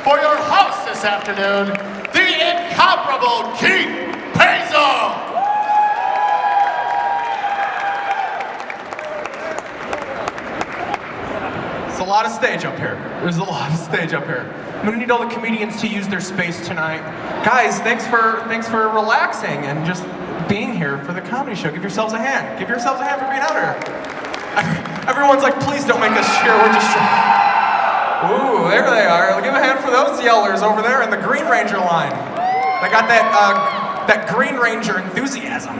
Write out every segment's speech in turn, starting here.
for your host this afternoon, the incomparable Keith Paizo. There's a lot of stage up here. There's a lot of stage up here. I'm gonna need all the comedians to use their space tonight. Guys, thanks for relaxing and just being here for the comedy show. Give yourselves a hand. Give yourselves a hand for being out here. Everyone's like, please don't make us cheer. We're just Ooh, there they are. Give a hand for those yellers over there in the Green Ranger line. They got that Green Ranger enthusiasm.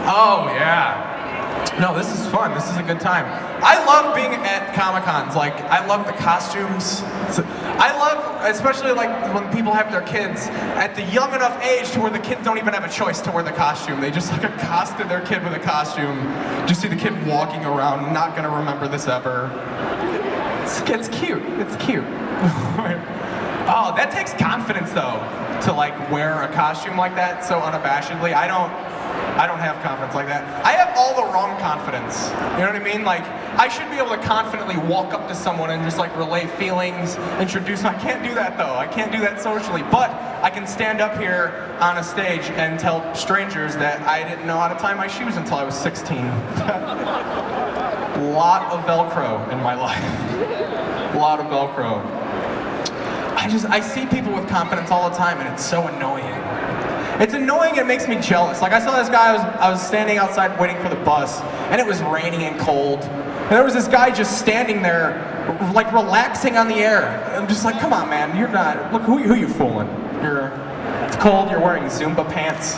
Oh yeah. No, this is fun. This is a good time. I love being at Comic-Cons. Like, I love the costumes. I love, especially like when people have their kids at the young enough age to where the kids don't even have a choice to wear the costume. They just like accosted their kid with a costume. Just see the kid walking around, not gonna remember this ever. It's cute. It's cute. Oh, that takes confidence though, to like wear a costume like that so unabashedly. I don't have confidence like that. I have all the wrong confidence. You know what I mean? Like, I should be able to confidently walk up to someone and just like relay feelings, introduce them. I can't do that though. I can't do that socially. But I can stand up here on a stage and tell strangers that I didn't know how to tie my shoes until I was 16. Lot of Velcro in my life. A lot of Velcro. I see people with confidence all the time and it's so annoying. It's annoying, it makes me jealous. Like I saw this guy, I was standing outside waiting for the bus, and it was raining and cold. And there was this guy just standing there, like relaxing on the air. I'm just like, come on man, you're not, look, who you fooling? It's cold, you're wearing Zumba pants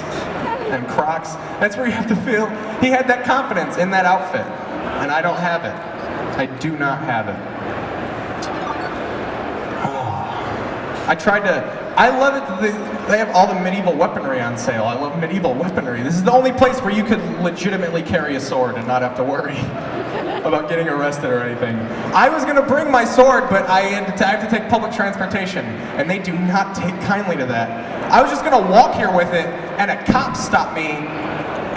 and Crocs. That's where you have to feel. He had that confidence in that outfit, and I don't have it. I do not have it. I love it that they have all the medieval weaponry on sale. I love medieval weaponry. This is the only place where you could legitimately carry a sword and not have to worry about getting arrested or anything. I was gonna bring my sword, but I have to take public transportation, and they do not take kindly to that. I was just gonna walk here with it, and a cop stopped me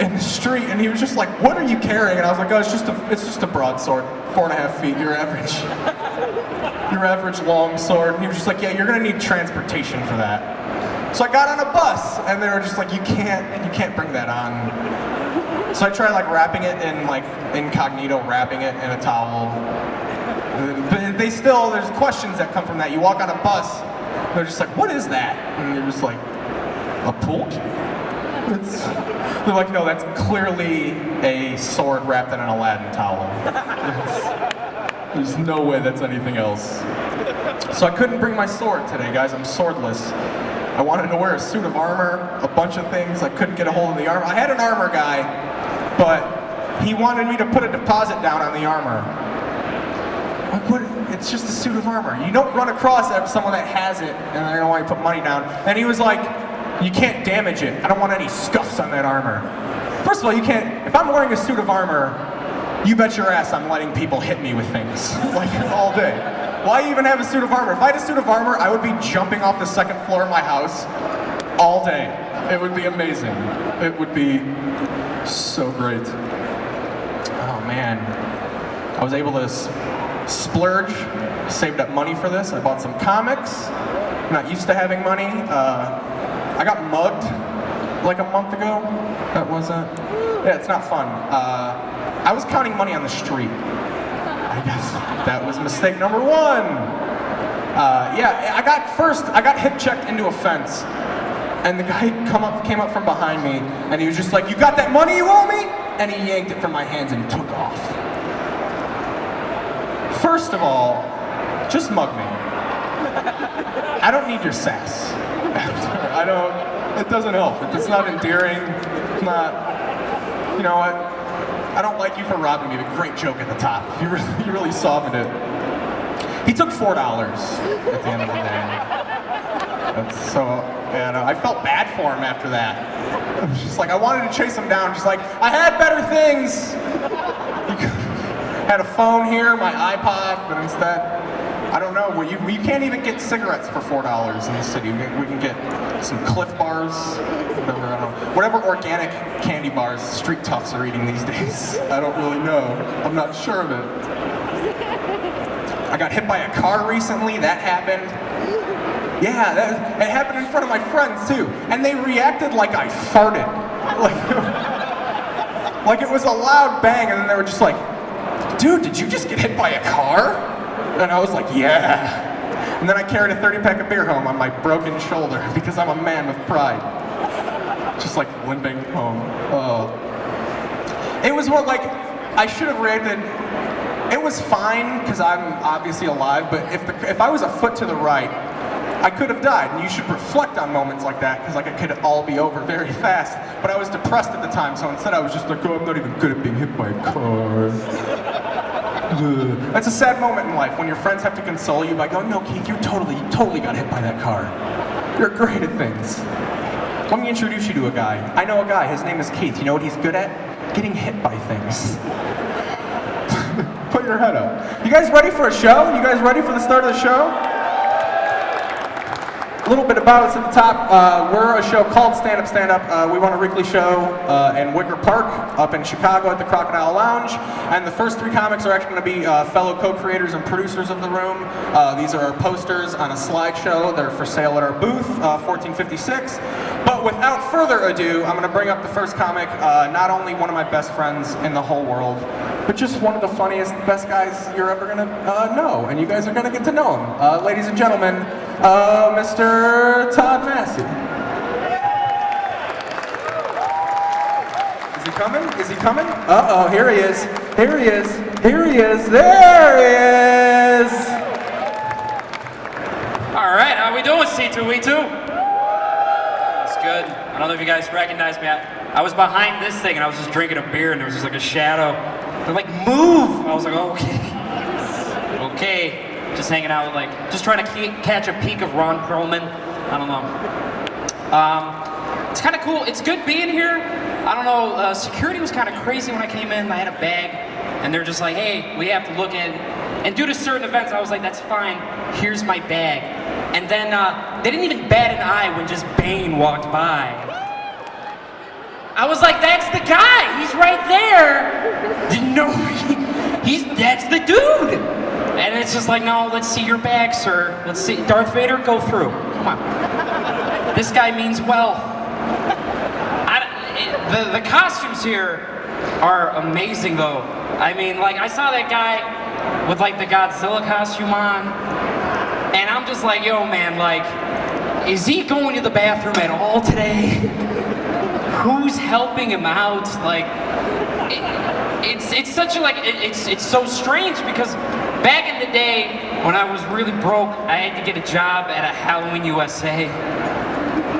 in the street, and he was just like, "What are you carrying?" And I was like, "Oh, it's just a broadsword, 4.5 feet, your average." Your average long sword. And he was just like, yeah, you're gonna need transportation for that. So I got on a bus, and they were just like, you can't bring that on. So I tried like wrapping it in like incognito, wrapping it in a towel. But there's questions that come from that. You walk on a bus, they're just like, what is that? And you're just like, a pool cue? They're like, no, that's clearly a sword wrapped in an Aladdin towel. There's no way that's anything else. So I couldn't bring my sword today, guys. I'm swordless. I wanted to wear a suit of armor, a bunch of things. I couldn't get a hold of the armor. I had an armor guy, but he wanted me to put a deposit down on the armor. It's just a suit of armor. You don't run across someone that has it and they're gonna want you to put money down. And he was like, you can't damage it. I don't want any scuffs on that armor. First of all, you can't, if I'm wearing a suit of armor, you bet your ass I'm letting people hit me with things, like all day. Why even have a suit of armor? If I had a suit of armor, I would be jumping off the second floor of my house all day. It would be amazing. It would be so great. Oh man. I was able to splurge, saved up money for this. I bought some comics. I'm not used to having money. I got mugged like a month ago. That wasn't, yeah, it's not fun. I was counting money on the street. I guess that was mistake number one. Yeah, I got hip checked into a fence, and the guy came up from behind me, and he was just like, "You got that money you owe me?" And he yanked it from my hands and took off. First of all, just mug me. I don't need your sass. I don't. It doesn't help. It's not endearing. It's not. You know what? I don't like you for robbing me, but great joke at the top. You really softened it. He took $4 at the end of the day. That's so, yeah, no, I felt bad for him after that. I was just like, I wanted to chase him down, just like, I had better things. Had a phone here, my iPod, but instead, I don't know, you can't even get cigarettes for $4 in the city. We can get some Cliff Bars, whatever organic candy bars street toughs are eating these days. I don't really know. I'm not sure of it. I got hit by a car recently, that happened. Yeah, it happened in front of my friends too. And they reacted like I farted. Like it was a loud bang, and then they were just like, dude, did you just get hit by a car? And I was like, yeah. And then I carried a 30-pack of beer home on my broken shoulder because I'm a man with pride. Just like limping home. It was what, like, I should have reacted. It was fine because I'm obviously alive, but if I was a foot to the right, I could have died. And you should reflect on moments like that because like it could all be over very fast. But I was depressed at the time, so instead I was just like, oh, I'm not even good at being hit by a car. That's a sad moment in life when your friends have to console you by going, no, Keith, you totally got hit by that car. You're great at things. Let me introduce you to a guy. I know a guy, his name is Keith. You know what he's good at? Getting hit by things. Put your head up. You guys ready for a show? You guys ready for the start of the show? A little bit about us at the top. We're a show called Stand Up, Stand Up. We run a weekly show in Wicker Park up in Chicago at the Crocodile Lounge. And the first three comics are actually going to be fellow co-creators and producers of the room. These are our posters on a slideshow. They're for sale at our booth, 1456. But without further ado, I'm going to bring up the first comic, not only one of my best friends in the whole world, but just one of the funniest, best guys you're ever going to know. And you guys are going to get to know him. Ladies and gentlemen, Mr. Todd Massey. Is he coming? Is he coming? Uh-oh, here he is. Here he is. Here he is. There he is. All right, how we doing, C2E2? It's good. I don't know if you guys recognize me. I was behind this thing and I was just drinking a beer and there was just like a shadow. They're like, move! I was like, okay. Okay. Just hanging out, like, just trying to catch a peek of Ron Perlman. I don't know. It's kind of cool. It's good being here. I don't know. Security was kind of crazy when I came in. I had a bag, and they're just like, "Hey, we have to look in." And due to certain events, I was like, "That's fine. Here's my bag." And then they didn't even bat an eye when just Bane walked by. I was like, "That's the guy. He's right there." Didn't know. That's the dude. And it's just like, no, let's see your bag, sir. Let's see. Darth Vader, go through. Come on. This guy means well. The costumes here are amazing, though. I mean, like, I saw that guy with, like, the Godzilla costume on. And I'm just like, yo, man, like, is he going to the bathroom at all today? Who's helping him out? Like, it's such a, like, it's so strange because back in the day when I was really broke, I had to get a job at a Halloween USA.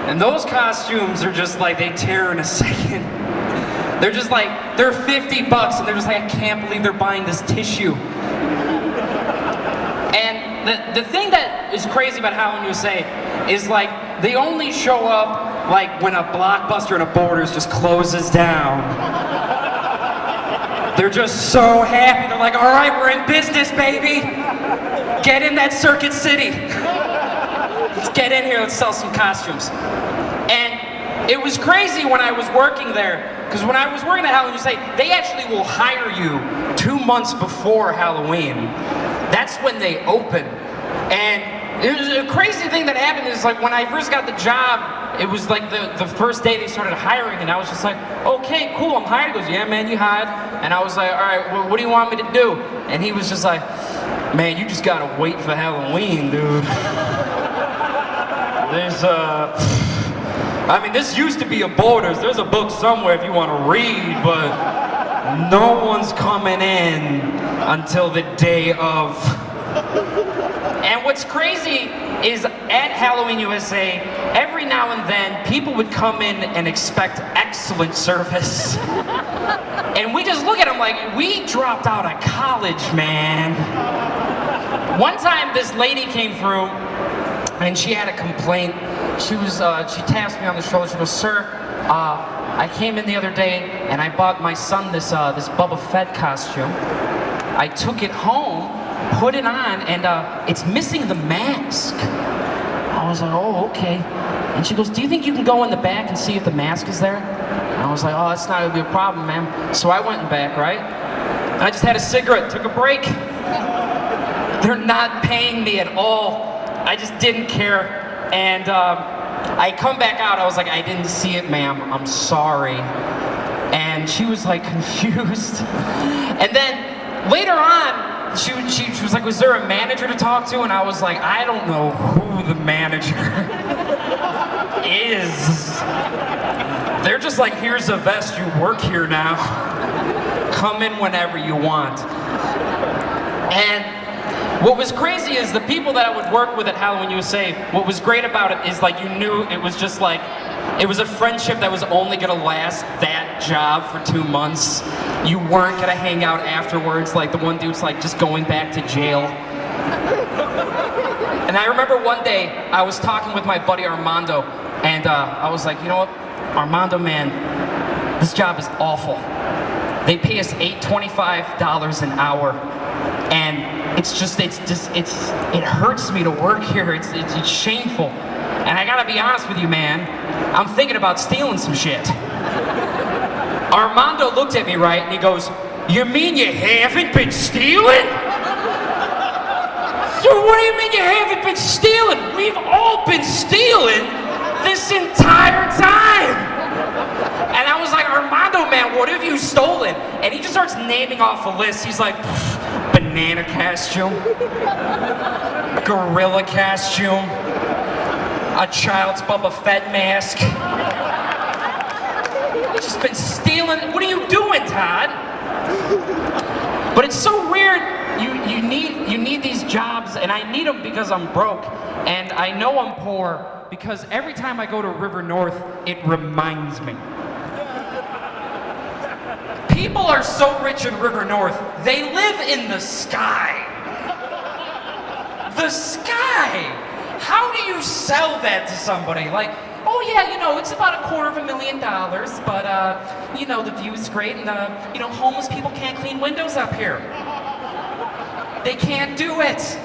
And those costumes are just like, they tear in a second. They're just like, they're $50 and they're just like, I can't believe they're buying this tissue. And the thing that is crazy about Halloween USA is like, they only show up like when a Blockbuster and a Borders just closes down. They're just so happy. They're like, all right, we're in business, baby. Get in that Circuit City. Let's get in here, let's sell some costumes. And it was crazy when I was working there, because when I was working at Halloween USA, they actually will hire you 2 months before Halloween. That's when they open. And it was a crazy thing that happened is like when I first got the job, it was like the first day they started hiring, and I was just like, okay, cool, I'm hired. He goes, yeah, man, you hired. And I was like, all right, well, what do you want me to do? And he was just like, man, you just gotta wait for Halloween, dude. There's I mean, this used to be a Borders. There's a book somewhere if you want to read, but no one's coming in until the day of. And what's crazy is at Halloween USA, every now and then, people would come in and expect excellent service. And we just look at them like, we dropped out of college, man. One time, this lady came through, and she had a complaint. She tapped me on the shoulder. She goes, sir, I came in the other day, and I bought my son this Boba Fett costume. I took it home, put it on, and it's missing the mask. I was like, oh, okay. And she goes, do you think you can go in the back and see if the mask is there? And I was like, oh, that's not gonna be a problem, ma'am. So I went in back, right? And I just had a cigarette, took a break. they're not paying me at all. I just didn't care. And I come back out, I was like, I didn't see it, ma'am, I'm sorry. And she was like confused. And then later on, she was like, was there a manager to talk to? And I was like, I don't know who the manager is. They're just like, here's a vest, you work here now. Come in whenever you want. And what was crazy is the people that I would work with at Halloween USA, what was great about it is like you knew it was just like, it was a friendship that was only gonna last that job for 2 months. You weren't gonna hang out afterwards, like the one dude's like just going back to jail. And I remember one day, I was talking with my buddy Armando, and I was like, you know what, Armando, man, this job is awful. They pay us $8.25 an hour, and it hurts me to work here. It's shameful. And I gotta be honest with you, man, I'm thinking about stealing some shit. Armando looked at me, right, and he goes, you mean you haven't been stealing? So what do you mean you haven't been stealing? We've all been stealing this entire time. And I was like, Armando, man, what have you stolen? And he just starts naming off a list. He's like, banana costume, gorilla costume, a child's Boba Fett mask. He's just been stealing. What are you doing, Todd? But it's so weird. You need these jobs, and I need them because I'm broke, and I know I'm poor because every time I go to River North, it reminds me. People are so rich in River North, they live in the sky. The sky! How do you sell that to somebody? Like, oh yeah, you know, it's about $250,000, but, you know, the view's great, and, you know, homeless people can't clean windows up here. They can't do it.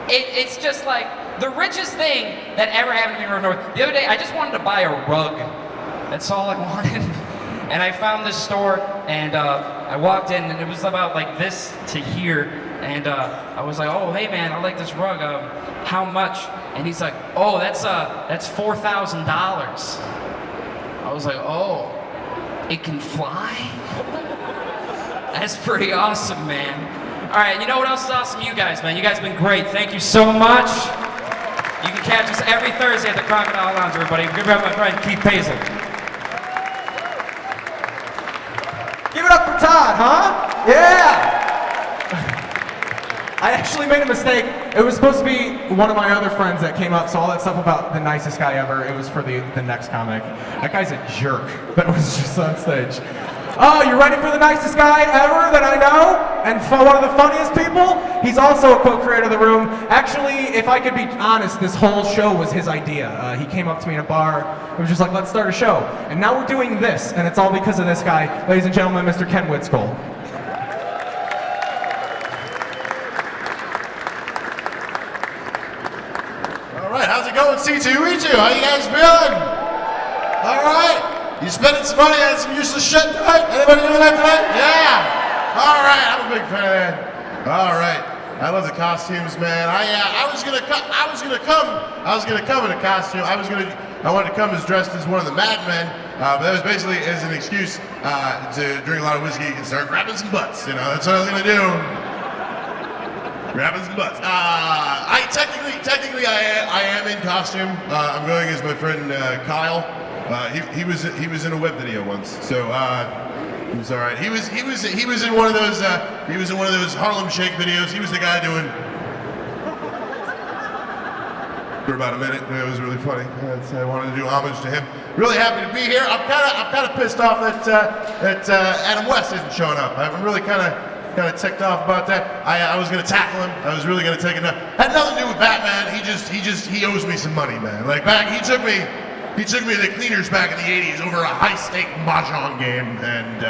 It's just like the richest thing that ever happened to me in River North. The other day, I just wanted to buy a rug. That's all I wanted. And I found this store, and I walked in, and it was about like this to here. And I was like, oh, hey man, I like this rug. How much? And he's like, oh, that's $4,000. I was like, oh, it can fly? That's pretty awesome, man. All right, you know what else is awesome? You guys, man. You guys have been great. Thank you so much. You can catch us every Thursday at the Crocodile Lounge, everybody. Give it up, my friend Keith Paisel. Give it up for Todd, huh? Yeah! I actually made a mistake. It was supposed to be one of my other friends that came up, so all that stuff about the nicest guy ever, it was for the next comic. That guy's a jerk that was just on stage. Oh, you ready for the nicest guy ever that I know? And one of the funniest people? He's also a co-creator of the room. Actually, if I could be honest, this whole show was his idea. He came up to me in a bar. It was just like, let's start a show. And now we're doing this, and it's all because of this guy. Ladies and gentlemen, Mr. Ken Whitskoll. All right, how's it going, C2E2? How you guys feeling? All right. You spending some money on some useless shit tonight? Anybody doing that tonight? Yeah. All right, I'm a big fan of that. All right. I love the costumes, man. I was gonna come in a costume. I wanted to come as dressed as one of the Mad Men, but that was basically as an excuse to drink a lot of whiskey and start grabbing some butts. You know, that's what I was gonna do. Grabbing some butts. I technically I am in costume. I'm going as my friend Kyle. He was in a web video once, so he was all right. He was in one of those Harlem Shake videos. He was the guy doing for about a minute. It was really funny. I wanted to do homage to him. Really happy to be here. I'm kind of pissed off that Adam West isn't showing up. I'm really kind of ticked off about that. I was gonna tackle him. I was really gonna take it. Had nothing to do with Batman. He owes me some money, man. Like he took me to the cleaners back in the '80s over a high-stake mahjong game, and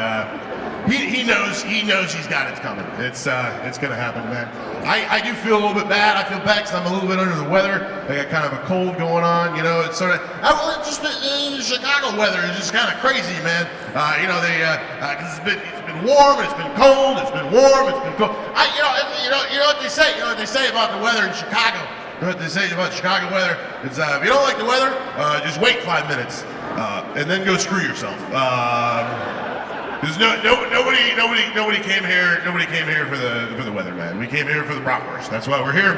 he knows he's got it coming. It's gonna happen, man. I do feel a little bit bad. I feel bad because I'm a little bit under the weather. I got kind of a cold going on, you know. It's sort of, the Chicago weather is just kind of crazy, man. You know, cause it's been warm, it's been cold, it's been warm, it's been cold. You know what they say? You know what they say about the weather in Chicago? You know what they say about Chicago weather? It's if you don't like the weather, just wait 5 minutes and then go screw yourself. Because nobody came here. Nobody came here for the weather, man. We came here for the bratwurst. That's why we're here,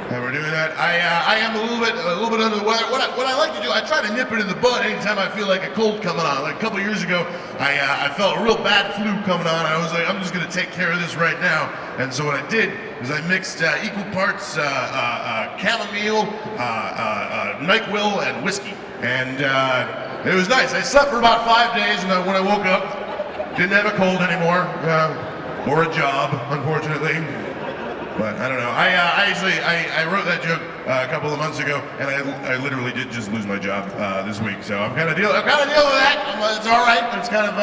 and we're doing that. I am a little bit under the weather. What I like to do, I try to nip it in the bud anytime I feel like a cold coming on. Like a couple years ago, I felt a real bad flu coming on. I was like, I'm just gonna take care of this right now. And so what I did is I mixed equal parts chamomile, NyQuil, and whiskey, and it was nice. I slept for about 5 days, and when I woke up, didn't have a cold anymore, or a job, unfortunately. But I don't know. I wrote that joke a couple of months ago, and I literally did just lose my job this week. So I'm kind of dealing with that. It's all right. It's kind of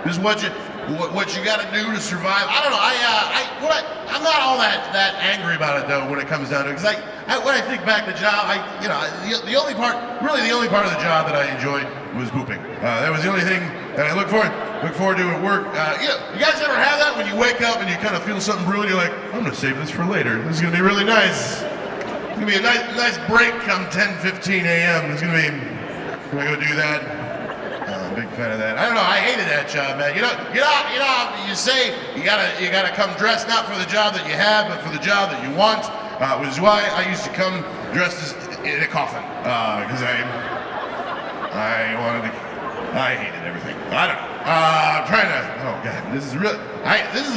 just what you got to do to survive. I don't know. I'm not all that angry about it though when it comes down to it. Because when I think back to the job, the only part of the job that I enjoyed was pooping. That was the only thing that I look forward to at work. You guys ever have that when you wake up and you kind of feel something brewing? You're like, I'm gonna save this for later. This is gonna be really nice. It's gonna be a nice break come 10:15 a.m. It's gonna be. I'm gonna go do that. Big fan of that. I don't know. I hated that job, man. You say you gotta come dressed not for the job that you have, but for the job that you want. Which is why I used to come dressed in a coffin because I hated everything. I don't know. I'm trying to. Oh God, this is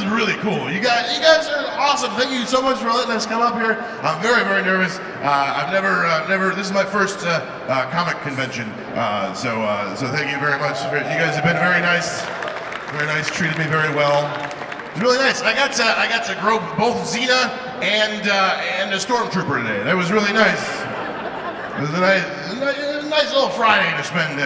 really cool. You guys are awesome. Thank you so much for letting us come up here. I'm very, very nervous. I've never. This is my first comic convention. So thank you very much. You guys have been very nice. Very nice. Treated me very well. It's really nice. I got to grow both Xena and a Stormtrooper today. That was really nice. It was a nice little Friday to spend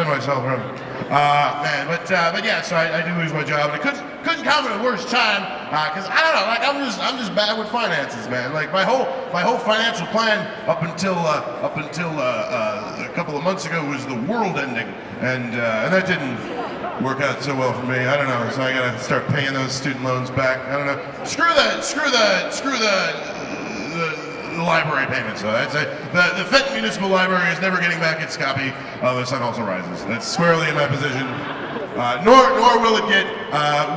myself around. Man, but yeah, so I do lose my job. And I couldn't come at a worse time because I don't know. Like I'm just bad with finances, man. Like my whole financial plan up until a couple of months ago was the world ending, and that didn't work out so well for me. I don't know. So I gotta start paying those student loans back. I don't know. Screw the library payments. So that's the Fenton Municipal Library is never getting back its copy of The Sun Also Rises. That's squarely in my position. Nor will it get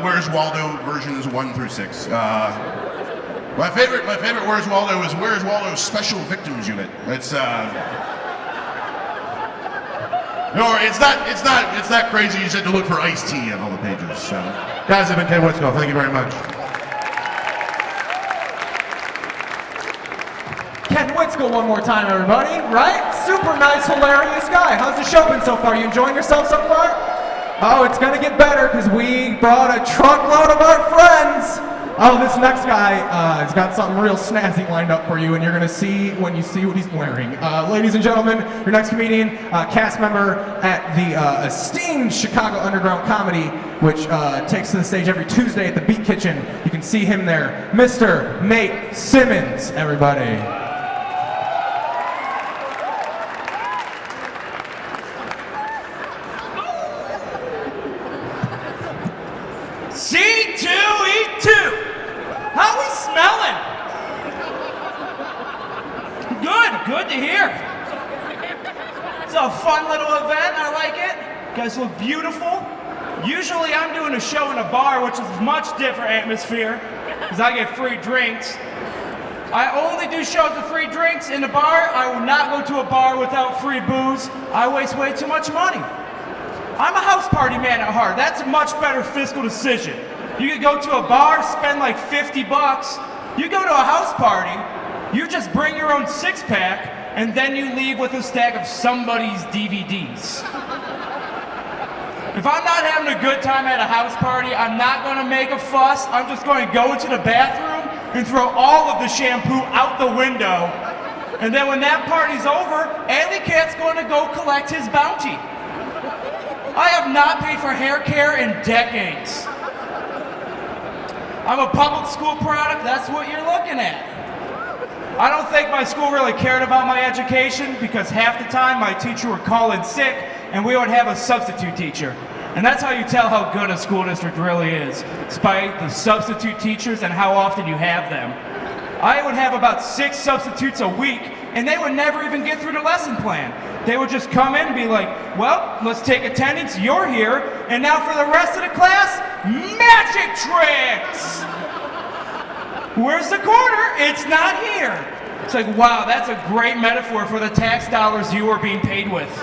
Where's Waldo versions 1 through 6. My favorite Where's Waldo is Where's Waldo's Special Victims Unit. It's no, it's not crazy. You just had to look for Ice-T on all the pages. So, guys, I've been Ken Witzko. Thank you very much. Ken Witzko one more time, everybody, right? Super nice, hilarious guy. How's the show been so far? You enjoying yourself so far? Oh, it's gonna get better because we brought a truckload of our friends. Oh, this next guy has got something real snazzy lined up for you, and you're gonna see when you see what he's wearing. Ladies and gentlemen, your next comedian, cast member at the esteemed Chicago Underground Comedy, which takes to the stage every Tuesday at the Beat Kitchen. You can see him there, Mr. Nate Simmons, everybody. C2E2! How we smelling? Good to hear. It's a fun little event, I like it. You guys look beautiful. Usually I'm doing a show in a bar, which is a much different atmosphere, because I get free drinks. I only do shows with free drinks in the bar. I will not go to a bar without free booze. I waste way too much money. I'm a house party man at heart. That's a much better fiscal decision. You could go to a bar, spend like 50 bucks. You go to a house party, you just bring your own six-pack, and then you leave with a stack of somebody's DVDs. If I'm not having a good time at a house party, I'm not gonna make a fuss. I'm just going to go into the bathroom and throw all of the shampoo out the window. And then when that party's over, Alley Cat's gonna go collect his bounty. I have not paid for hair care in decades. I'm a public school product, that's what you're looking at. I don't think my school really cared about my education because half the time my teacher would call in sick and we would have a substitute teacher. And that's how you tell how good a school district really is. It's by the substitute teachers and how often you have them. I would have about 6 substitutes a week and they would never even get through the lesson plan. They would just come in and be like, well, let's take attendance, you're here, and now for the rest of the class, magic tricks! Where's the quarter? It's not here. It's like, wow, that's a great metaphor for the tax dollars you are being paid with.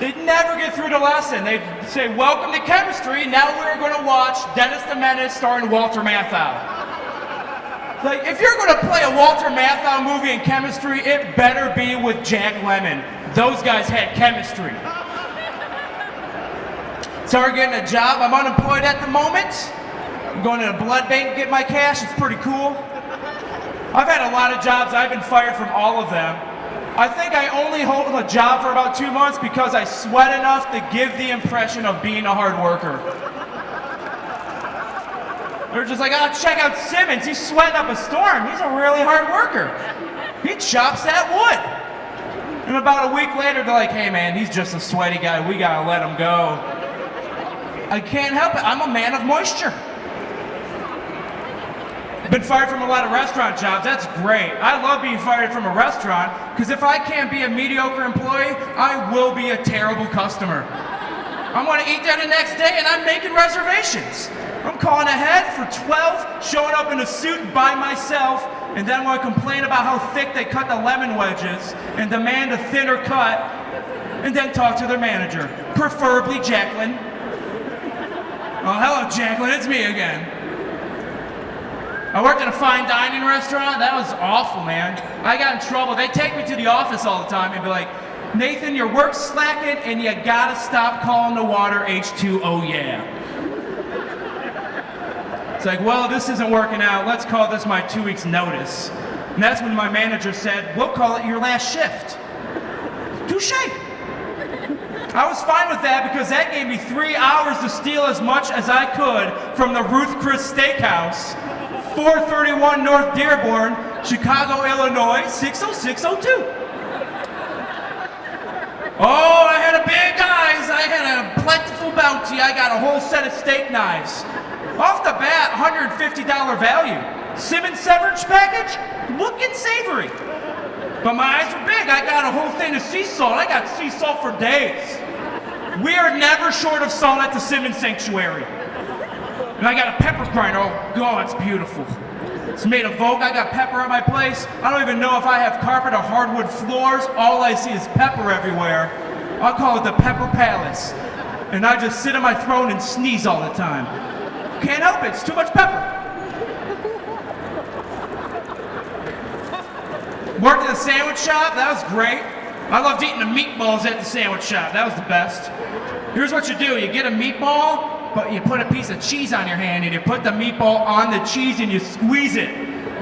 They'd never get through the lesson. They'd say, welcome to chemistry, now we're going to watch Dennis the Menace starring Walter Matthau. Like, if you're going to play a Walter Matthau movie in chemistry, it better be with Jack Lemmon. Those guys had chemistry. Started getting a job. I'm unemployed at the moment. I'm going to a blood bank to get my cash. It's pretty cool. I've had a lot of jobs. I've been fired from all of them. I think I only hold a job for about 2 months because I sweat enough to give the impression of being a hard worker. They're just like, oh, check out Simmons. He's sweating up a storm. He's a really hard worker. He chops that wood. And about a week later, they're like, hey man, he's just a sweaty guy. We gotta let him go. I can't help it. I'm a man of moisture. Been fired from a lot of restaurant jobs. That's great. I love being fired from a restaurant because if I can't be a mediocre employee, I will be a terrible customer. I want to eat there the next day and I'm making reservations. I'm calling ahead for 12, showing up in a suit by myself, and then want to complain about how thick they cut the lemon wedges and demand a thinner cut, and then talk to their manager, preferably Jacqueline. Oh, hello, Jacqueline, it's me again. I worked in a fine dining restaurant. That was awful, man. I got in trouble. They take me to the office all the time and be like, Nathan, your work's slacking and you gotta stop calling the water H2O, yeah. It's like, well, this isn't working out. Let's call this my 2 weeks notice. And that's when my manager said, we'll call it your last shift. Touche. I was fine with that because that gave me 3 hours to steal as much as I could from the Ruth Chris Steakhouse, 431 North Dearborn, Chicago, Illinois, 60602. Oh, I had a big eyes. I had a plentiful bounty. I got a whole set of steak knives. Off the bat, $150 value. Simmons severance package, looking savory. But my eyes were big. I got a whole thing of sea salt. I got sea salt for days. We are never short of salt at the Simmons Sanctuary. And I got a pepper grinder. Oh, God, it's beautiful. It's made of oak. I got pepper at my place. I don't even know if I have carpet or hardwood floors. All I see is pepper everywhere. I'll call it the Pepper Palace. And I just sit on my throne and sneeze all the time. Can't help it. It's too much pepper. Worked at a sandwich shop. That was great. I loved eating the meatballs at the sandwich shop. That was the best. Here's what you do. You get a meatball, but you put a piece of cheese on your hand and you put the meatball on the cheese and you squeeze it.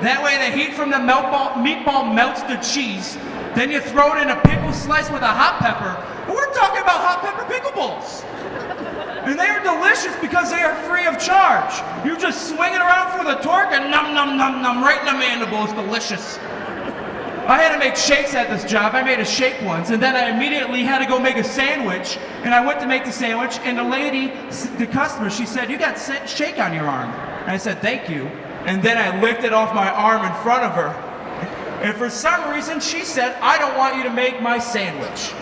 That way the heat from the meatball melts the cheese. Then you throw it in a pickle slice with a hot pepper. And we're talking about hot pepper pickle balls. And they are delicious because they are free of charge. You just swing it around for the torque and num num num num right in the mandible. It's delicious. I had to make shakes at this job. I made a shake once, and then I immediately had to go make a sandwich. And I went to make the sandwich, and the lady, the customer, she said, "You got shake on your arm." And I said, "Thank you." And then I lifted off my arm in front of her. And for some reason, she said, "I don't want you to make my sandwich."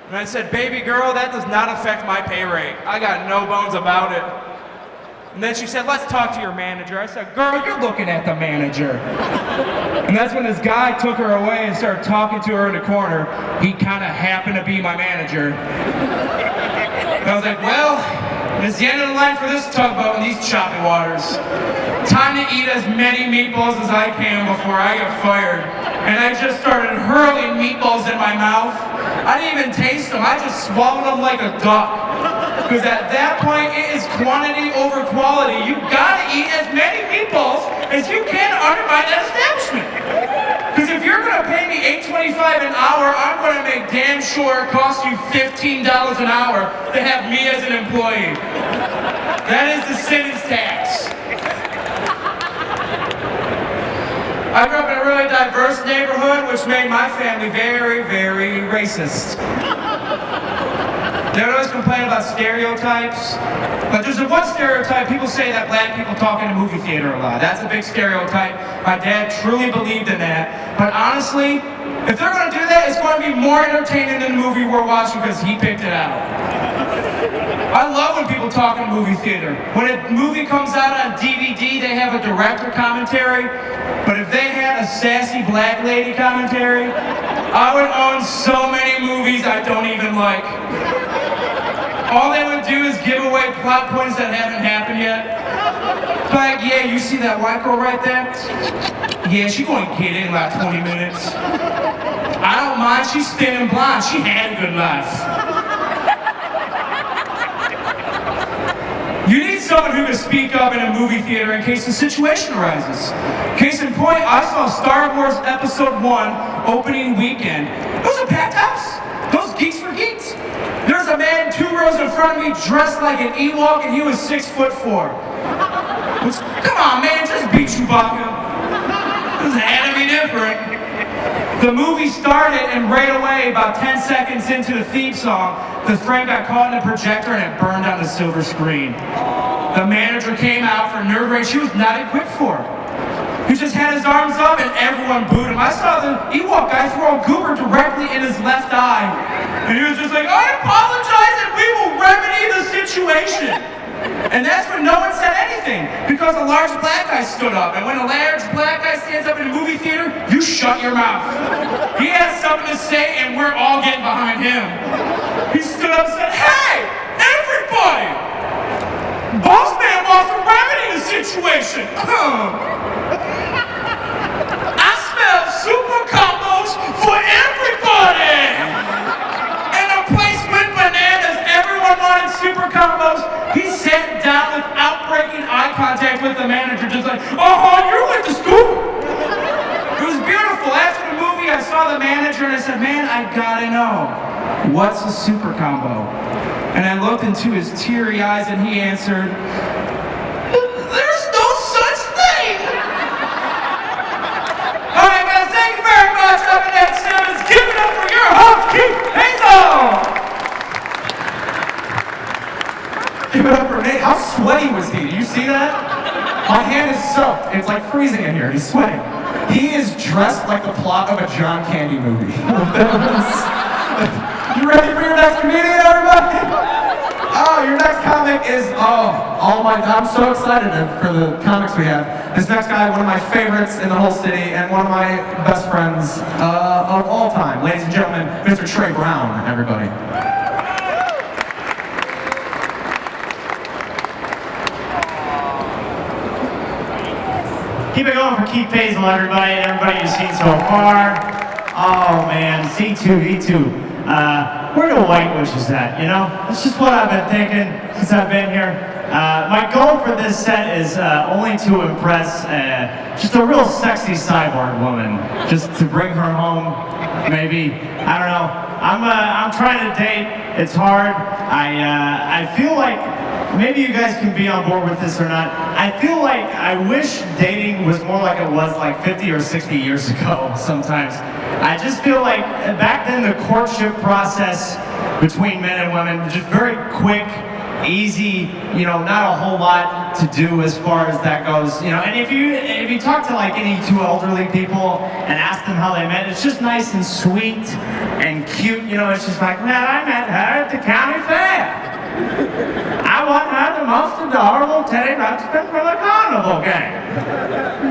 And I said, "Baby girl, that does not affect my pay rate. I got no bones about it." And then she said, "Let's talk to your manager." I said, "Girl, you're looking at the manager." And that's when this guy took her away and started talking to her in the corner. He kind of happened to be my manager. And I was like, well, it's the end of the line for this tugboat and these choppy waters. Time to eat as many meatballs as I can before I get fired. And I just started hurling meatballs in my mouth. I didn't even taste them. I just swallowed them like a duck. Because at that point, it is quantity over quality. You gotta eat as many meatballs as you can to undermine that establishment. Because if you're gonna pay me $8.25 an hour, I'm gonna make damn sure it costs you $15 an hour to have me as an employee. That is the Simmons tax. I grew up in a really diverse neighborhood, which made my family very, very racist. They would always complain about stereotypes. But there's one stereotype, people say that black people talk in a movie theater a lot. That's a big stereotype. My dad truly believed in that. But honestly, if they're going to do that, it's going to be more entertaining than the movie we're watching because he picked it out. I love when people talk in a movie theater. When a movie comes out on DVD, they have a director commentary. But if they had a sassy black lady commentary, I would own so many movies I don't even like. All they would do is give away plot points that haven't happened yet. Like, yeah, you see that white girl right there? Yeah, she's going to get in like 20 minutes. I don't mind, she's spinning blind. She had a good life. You need someone who can speak up in a movie theater in case the situation arises. Case in point, I saw Star Wars Episode 1 opening weekend. It was a packed house. Those geeks were geeks. There's a man 2 rows in front of me dressed like an Ewok and he was 6'4". Come on, man, just beat Chewbacca. This had to be different. The movie started and right away, about 10 seconds into the theme song, the frame got caught in the projector and it burned on the silver screen. The manager came out for nerd rage she was not equipped for. He just had his arms up and everyone booed him. I saw the Ewok guy throw a goober directly in his left eye. And he was just like, I apologize and we will remedy the situation. And that's when no one said anything, because a large black guy stood up. And when a large black guy stands up in a movie theater, you shut your mouth. He has something to say and we're all getting behind him. He stood up and said, hey, everybody! Boss man wants to remedy the situation. I smell super combos for everybody! And the place went bananas. Everyone wanted super combos. He sat down without breaking eye contact with the manager, just like, you went to school. It was beautiful. After the movie, I saw the manager and I said, man, I gotta know, what's a super combo? And I looked into his teary eyes and he answered, there's no such thing. All right, guys, thank you very much. Up in that Simmons, give it up for your host, Keith Hazel. Give it up for Nate. How sweaty was he? Did you see that? My hand is soaked. It's like freezing in here. He's sweating. He is dressed like the plot of a John Candy movie. You ready for your next comedian, everybody? Oh, your next comic is, I'm so excited for the comics we have. This next guy, one of my favorites in the whole city, and one of my best friends of all time. Ladies and gentlemen, Mr. Trey Brown, everybody. Keep it going for Keith Hazel, everybody, and everybody you've seen so far. Oh man, C2E2. Where do white wishes at, you know? That's just what I've been thinking since I've been here. My goal for this set is only to impress just a real sexy cyborg woman. Just to bring her home, maybe. I don't know. I'm trying to date. It's hard. I feel like maybe you guys can be on board with this or not. I feel like I wish dating was more like it was like 50 or 60 years ago sometimes. I just feel like back then the courtship process between men and women was just very quick, easy, you know, not a whole lot to do as far as that goes, you know. And if you talk to like any 2 elderly people and ask them how they met, it's just nice and sweet and cute, you know. It's just like, man, I met her at the county fair. I won her the most adorable Teddy Ruxpin for the carnival game.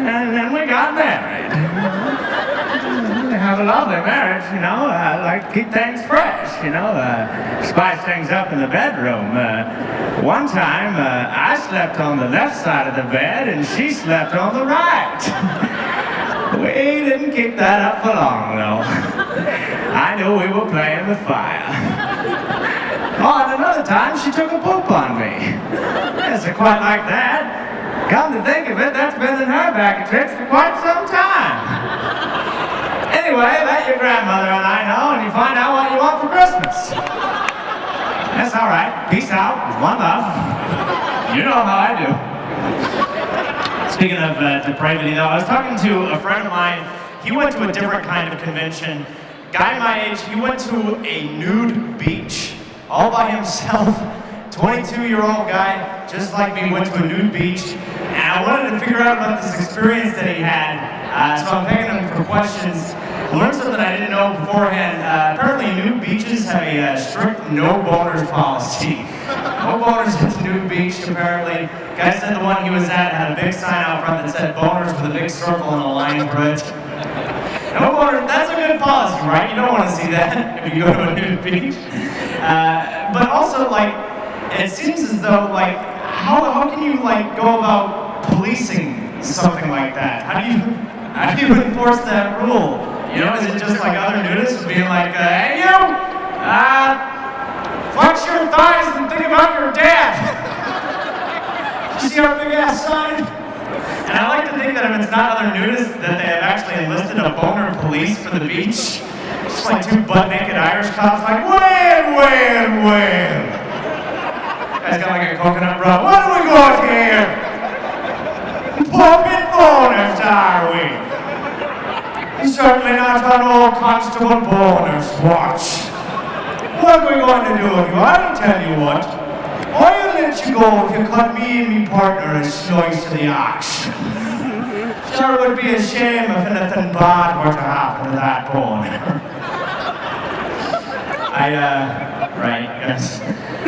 And then we got married. We had a lovely marriage, you know, like keep things fresh, you know, spice things up in the bedroom. One time, I slept on the left side of the bed and she slept on the right. We didn't keep that up for long, though. I knew we were playing with fire. Oh, and another time, she took a poop on me. Yes, quite like that. Come to think of it, that's been in her bag of tricks for quite some time. Anyway, let your grandmother and I know, and you find out what you want for Christmas. That's all right. Peace out. One love. You know how I do. Speaking of depravity, though, I was talking to a friend of mine. He went to a different kind of convention. Guy my age, he went to a nude beach all by himself. 22-year-old guy, just like me, went to a nude beach. And I wanted to figure out about this experience that he had. So I'm begging him for questions. I learned something I didn't know beforehand. Apparently, nude beaches have a strict no boners policy. No boners at the nude beach, apparently. Guy said the one he was at had a big sign out front that said boners with a big circle and a line through it. No boners, that's a good policy, right? You don't want to see that if you go to a nude beach. But also, like, it seems as though, like, how can you, like, go about policing something like that? How do you enforce that rule? You know, is it just like other nudists being like, hey, you, flex your thighs and think about your dad? You see our big ass sign? And I like to think that if it's not other nudists, that they have actually enlisted a boner police for the beach. Just like two butt-naked Irish cops like, wham. Guy's got like a coconut bra. What do we got here? Puppet boners, are we? Certainly not on old Constable Boner's watch. What are we going to do with you? I'll tell you what. I'll let you go if you cut me and me partner a slice of the ox. Sure would be a shame if anything bad were to happen to that boner.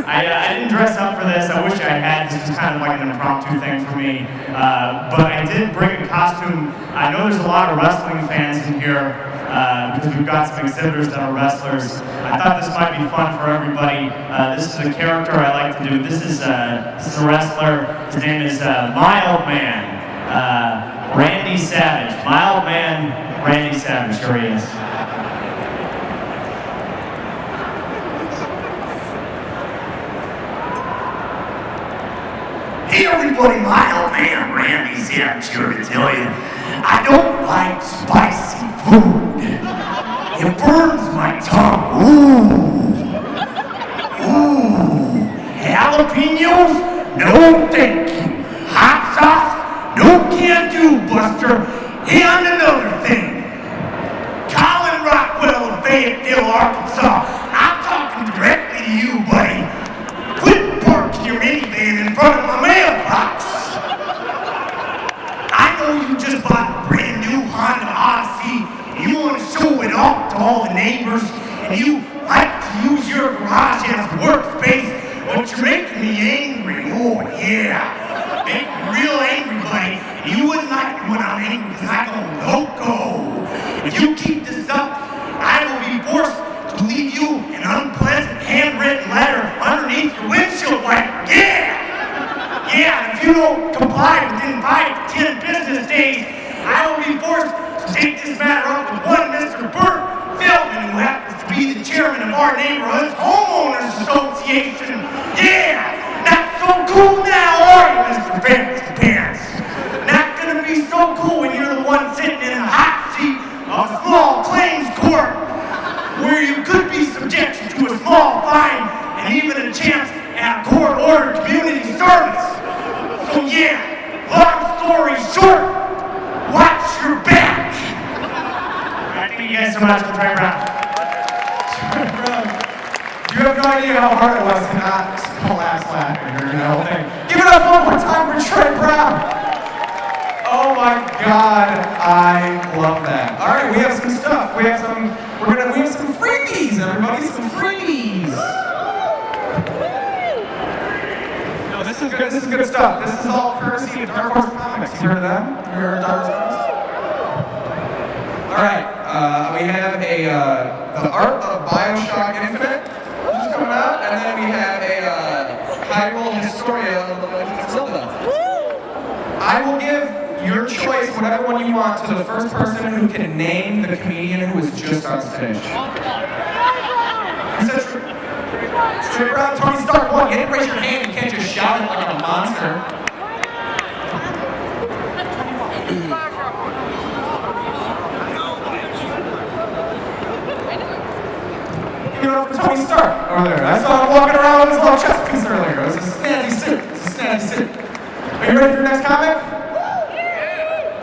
I didn't dress up for this. I wish I had. This was kind of like an impromptu thing for me. But I did bring a costume. I know there's a lot of wrestling fans in here because we've got some exhibitors that are wrestlers. I thought this might be fun for everybody. This is a character I like to do. This is a wrestler. His name is Mild Man. Randy Savage. Mild Man, Randy Savage. Here he is. Hey everybody, Mild Man Randy's here. I'm sure to tell you, I don't like spicy food. It burns my tongue. Ooh. Jalapenos? No thank you. Hot sauce? No can do, Buster. And another thing. Colin Rockwell of Fayetteville, Arkansas. I'm talking directly to you, buddy. Quit parking your minivan in front of my mailbox. I know you just bought a brand new Honda Odyssey and you want to show it off to all the neighbors and you like to use your garage as a workspace, but you're making me angry. Oh yeah, make me real angry, buddy. And you wouldn't like me when I'm angry because I go loco. If you keep this up, I will be forced to leave you an unpleasant handwritten letter underneath your windshield wiper. Yeah, if you don't comply within 5 to 10 business days, I will be forced to take this matter up with one Mr. Burt Feldman, who happens to be the chairman of our neighborhood's homeowners association. Yeah, not so cool now, are you, Mr. Fancy Pants? Not gonna be so cool when you're the one sitting in the hot seat of a small claims court, where you could be subjected to a small fine and even a chance at court-ordered community service. So yeah, long story short, watch your back. Alright, thank you guys so much for Trey Brown. You have no idea how hard it was to not collapse laughing during the whole thing. Give it up one more time for Trey Brown. Oh my God, I love that. All right, we have some stuff. We have some freebies, everybody, some freebies. No, this is good. This is good stuff. This is all courtesy of Dark Horse Comics. You heard of them? You heard of Dark Horse Comics? All right, we have the Art of BioShock Infinite, which is coming out, and then we have a Hyrule Historia of the Legend of Zelda. I will give your choice, whatever one you want, to the first person who can name the comedian who was just on stage. You said Straight Brown, Tony Stark, one. You didn't raise your hand, you can't just shout it like a monster. Give it up for Tony Stark over there. I saw him walking around with his little chest piece earlier. It was a snazzy suit. Are you ready for your next comic?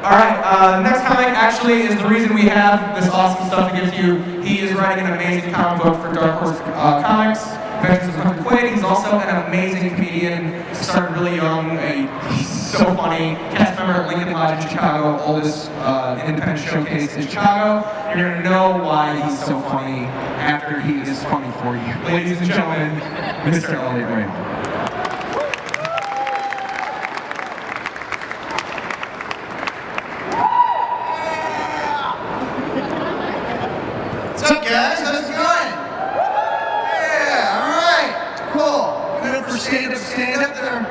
All right, next comic actually is the reason we have this awesome stuff to give to you. He is writing an amazing comic book for Dark Horse Comics, Adventures of Hunter Quaid. He's also an amazing comedian. He started really young. He's so funny. Cast member at Lincoln Lodge in Chicago, oldest independent showcase in Chicago. You're gonna know why he's so funny after he is funny for you. Ladies and gentlemen, Mr. Elliot Ray. What's up, guys? How's it going? Yeah, all right, cool. Good for stand up there.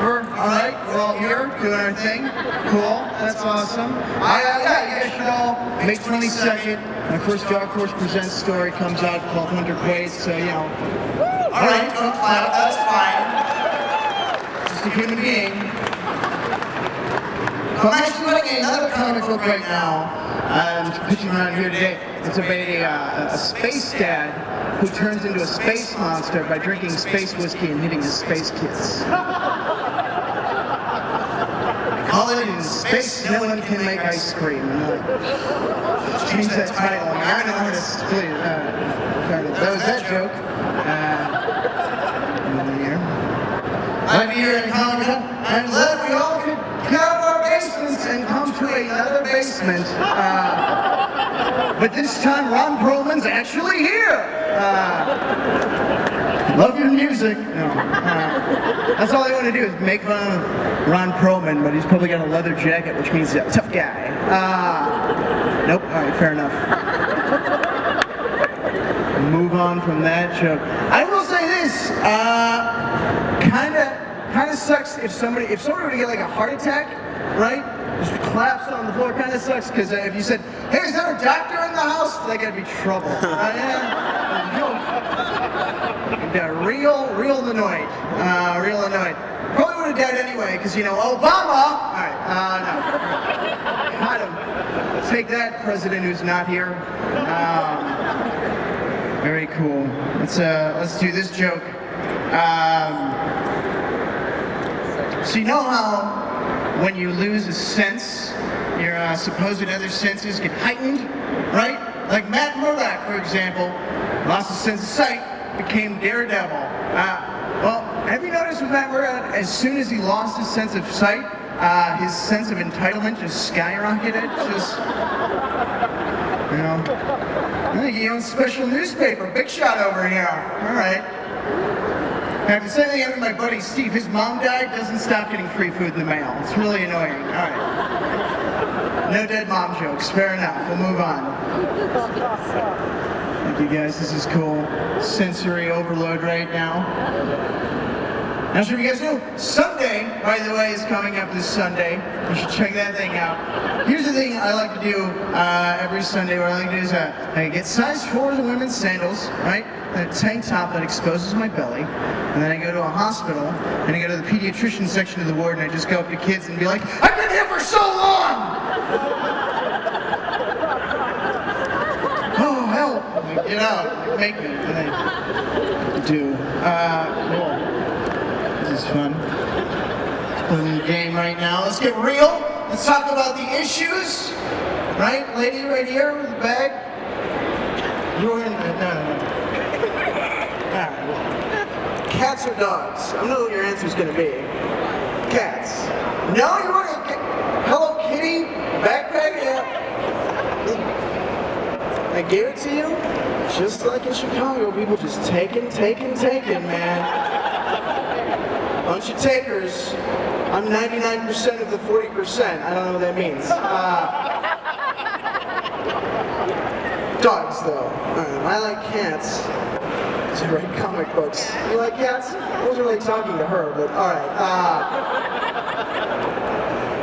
We're all right. We're all here doing our thing. Cool. That's awesome. Yeah, you guys should all. May 22nd, my first Dark Horse Presents story comes out called Hunter Quaid. So you know. All right, don't clap. That's fine. Just a human being. I'm actually writing another comic book right now. I'm pitching around here today. It's about a space dad who turns into a space monster by drinking space whiskey and hitting his space kids. I call it In Space No One Can Make Ice Cream. Change that title. I'm an artist, please. That was that joke. I'm here in Comic-Con. I'm glad we all could get out of our basements and come to another basement. But this time, Ron Perlman's actually here. Love your music. No. That's all I want to do is make fun of Ron Perlman, but he's probably got a leather jacket, which means he's a tough guy. Nope. All right, fair enough. Move on from that joke. I will say this. Kind of sucks if somebody were to get like a heart attack, right? Just collapse on the floor. Kind of sucks because if you said, "Hey, is there a doctor in the house?" That could be trouble. Yeah, real annoyed. Real annoyed. Probably would have died anyway because you know Obama. All right, no. Kind of take that, president who's not here. Very cool. Let's do this joke. So you know how when you lose a sense, your supposed other senses get heightened, right? Like Matt Murdock, for example, lost his sense of sight, became Daredevil. Well, have you noticed with Matt Murdock, as soon as he lost his sense of sight, his sense of entitlement just skyrocketed? Just, you know, I think he owns a special newspaper, big shot over here. All right. I have the same thing happened to my buddy Steve. His mom died, doesn't stop getting free food in the mail. It's really annoying. All right. No dead mom jokes. Fair enough. We'll move on. Thank you guys. This is cool. Sensory overload right now. Not sure if you guys know, Sunday, by the way, is coming up this Sunday. You should check that thing out. Here's the thing I like to do every Sunday. What I like to do is I get size 4 of the women's sandals, right? A tank top that exposes my belly. And then I go to a hospital, and I go to the pediatrician section of the ward, and I just go up to kids and be like, "I've been here for so long!" Oh, help! Like, get out, make me. And I do. Cool. This is fun. Playing the game right now. Let's get real. Let's talk about the issues. Right? Lady right here with the bag. You're in the... No. Alright. Cats or dogs? I don't know what your answer's gonna be. Cats. No, you want a Hello Kitty backpack? Yeah. I gave it to you. Just like in Chicago, people just taking, man. Bunch of takers. I'm 99% of the 40%. I don't know what that means. Dogs, though. I like cats. I write comic books. You like cats? I wasn't really talking to her, but alright.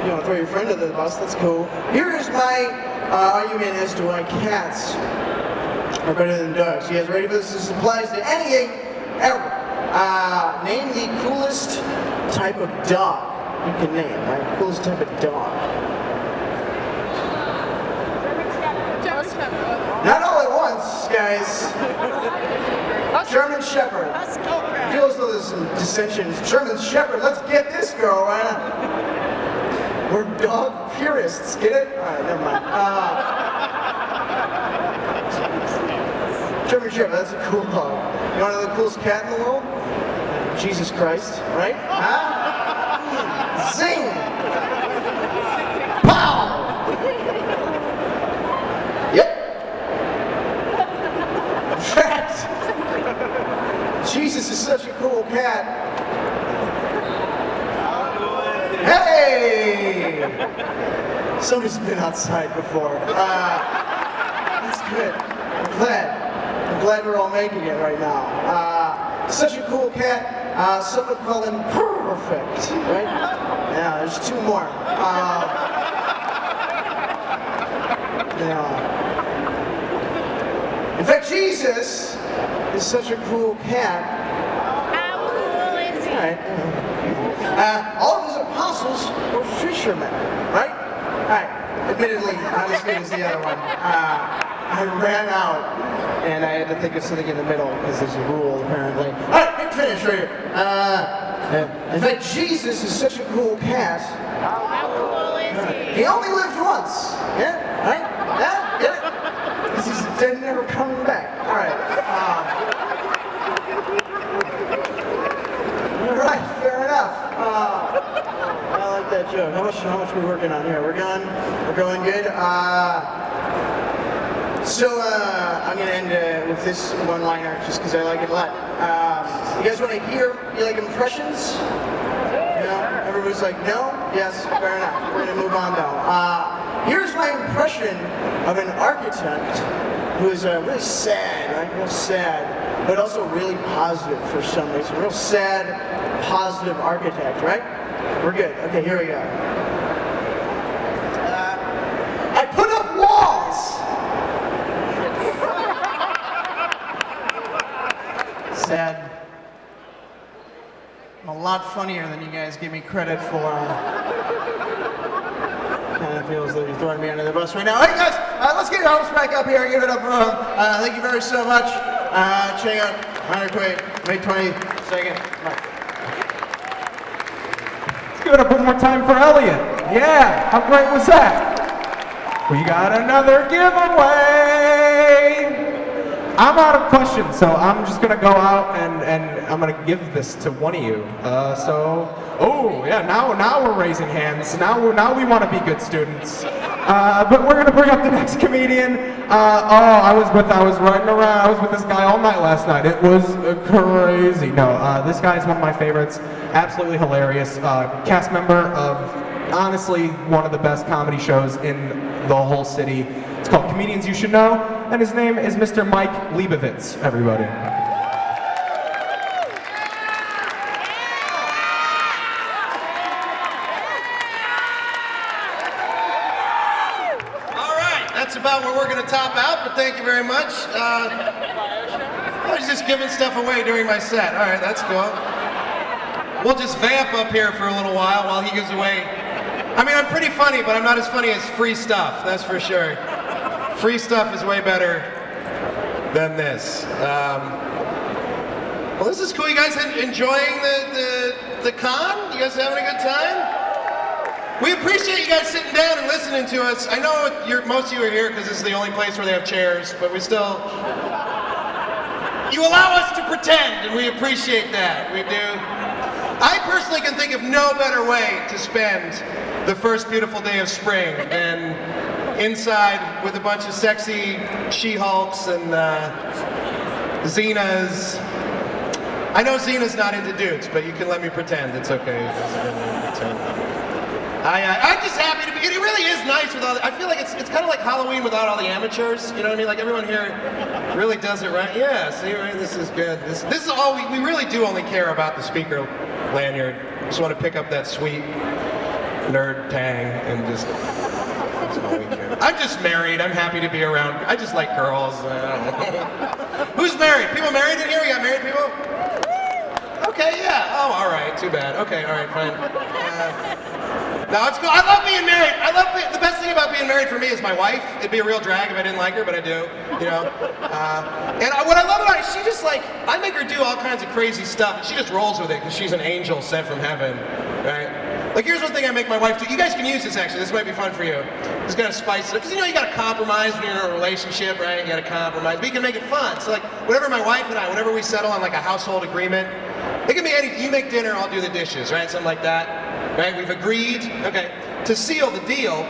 You want to throw your friend under the bus? That's cool. Here is my argument as to why cats are better than dogs. You guys ready for this? This applies to anything ever. Name the coolest type of dog you can name, right? Coolest type of dog. Not all at once, guys. German Shepherd. I feel as though there's some dissension. German Shepherd, let's get this girl, right? Or dog purists, get it? All right, never mind. German Shepherd, that's a cool dog. You want to know the coolest cat in the world? Jesus Christ, right? Huh? Zing! Pow! Yep. In fact, Jesus is such a cool cat. Hey! Somebody's been outside before. That's good. I'm glad we're all making it right now. Such a cool cat. Some would call him perfect, right? Yeah, there's two more. Yeah. In fact, Jesus is such a cool cat. How cool is he? All right. All of his apostles were fishermen, right? All right. Admittedly, not as good as the other one. I ran out, and I had to think of something in the middle because there's a rule apparently. All right, big finish right here. In fact, Jesus is such a cool cat. How cool is he? He only lived once. Yeah, right? Yeah, get it? Because he's dead, never coming back. All right. All right, fair enough. I like that joke. How much are we working on here? We're going good. So I'm gonna end with this one-liner just because I like it a lot. You guys want to hear like impressions? No? Everybody's like, no? Yes, fair enough. We're gonna move on though. Here's my impression of an architect who is really sad, right? Real sad, but also really positive for some reason. Real sad, positive architect, right? We're good. Okay, here we go. I put up walls. Sad. I'm a lot funnier than you guys give me credit for. Kind of feels like you're throwing me under the bus right now. Hey guys, let's get your host back up here. Give it up for him. Thank you very so much. Check out Hunter Quaid, May 22nd. Bye. Let's give it up one more time for Elliot. Yeah, how great was that? We got another giveaway. I'm out of questions, so I'm just gonna go out and I'm gonna give this to one of you. Oh yeah, now we're raising hands. Now we want to be good students. But we're gonna bring up the next comedian. I was with this guy all night last night. It was crazy. No, this guy is one of my favorites. Absolutely hilarious. Cast member of honestly one of the best comedy shows in the whole city. It's called Comedians You Should Know, and his name is Mr. Mike Leibovitz, everybody. All right, that's about where we're going to top out, but thank you very much. I was just giving stuff away during my set. All right, that's cool. We'll just vamp up here for a little while he gives away. I mean, I'm pretty funny, but I'm not as funny as free stuff, that's for sure. Free stuff is way better than this. Well, this is cool. You guys enjoying the con? You guys having a good time? We appreciate you guys sitting down and listening to us. I know most of you are here because this is the only place where they have chairs, but we still... You allow us to pretend, and we appreciate that. We do. I personally can think of no better way to spend the first beautiful day of spring than inside with a bunch of sexy She-Hulks and Xenas. I know Xena's not into dudes, but you can let me pretend. It's okay. I'm just happy to be. It really is nice with all. I feel like it's kind of like Halloween without all the amateurs. You know what I mean? Like everyone here really does it right. Yeah. See, right? This is good. This is all we really do. Only care about the speaker lanyard. Just want to pick up that sweet nerd tang and just. That's all we care. I'm just married. I'm happy to be around. I just like girls. Who's married? People married in here? We got married people? Okay, yeah. Oh, all right. Too bad. Okay, all right, fine. No, it's cool. I love being married. The best thing about being married for me is my wife. It'd be a real drag if I didn't like her, but I do. You know. What I love about it, she just like I make her do all kinds of crazy stuff, and she just rolls with it because she's an angel sent from heaven, right? Like, here's one thing I make my wife do. You guys can use this, actually. This might be fun for you. It's gonna spice it up. Because, you know, you gotta compromise when you're in a relationship, right? You gotta compromise. But you can make it fun. So, like, whenever my wife and I, whenever we settle on, like, a household agreement, it can be anything. You make dinner, I'll do the dishes, right? Something like that. Right? We've agreed. Okay. To seal the deal,